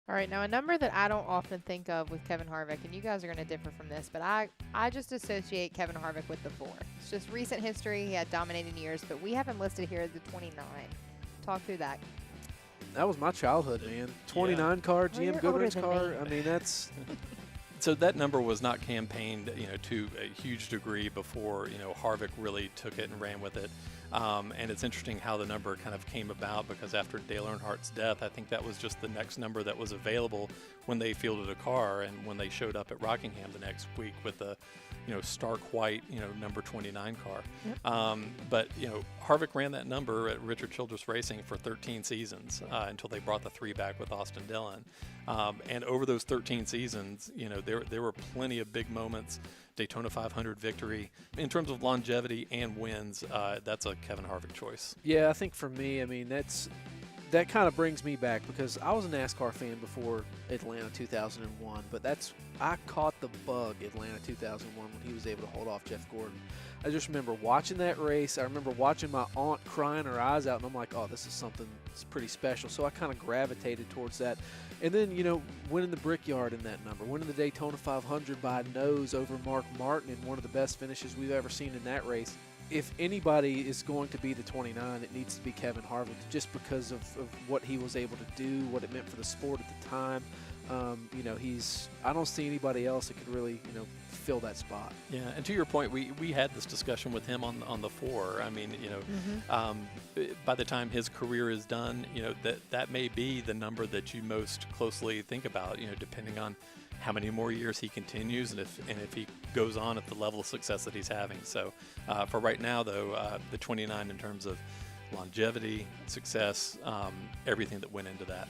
All right, now a number that I don't often think of with Kevin Harvick, and you guys are going to differ from this, but I just associate Kevin Harvick with the 4. It's just recent history. He had dominating years, but we have him listed here as the 29. Talk through that. That was my childhood, man. 29 car, Well, GM you're older Goodwrench than car. me. I mean, that's So that number was not campaigned, to a huge degree before, Harvick really took it and ran with it. And it's interesting how the number kind of came about, because after Dale Earnhardt's death, I think that was just the next number that was available when they fielded a car and when they showed up at Rockingham the next week with the, stark white, number 29 car. Yep. But Harvick ran that number at Richard Childress Racing for 13 seasons until they brought the 3 back with Austin Dillon. And over those 13 seasons, there were plenty of big moments. Daytona 500 victory. In terms of longevity and wins, that's a Kevin Harvick choice. Yeah, I think for me, I mean, that kind of brings me back, because I was a NASCAR fan before Atlanta 2001, but I caught the bug Atlanta 2001 when he was able to hold off Jeff Gordon. I just remember watching that race. I remember watching my aunt crying her eyes out, and I'm like, oh, this is something that's pretty special. So I kind of gravitated towards that. And then, winning the Brickyard in that number, winning the Daytona 500 by a nose over Mark Martin in one of the best finishes we've ever seen in that race. If anybody is going to be the 29, it needs to be Kevin Harvick, just because of what he was able to do, what it meant for the sport at the time. I don't see anybody else that could really, fill that spot. Yeah, and to your point, we had this discussion with him on the 4. I mean, by the time his career is done, that may be the number that you most closely think about, depending on how many more years he continues and if he goes on at the level of success that he's having. So for right now, though, the 29 in terms of longevity, success, everything that went into that.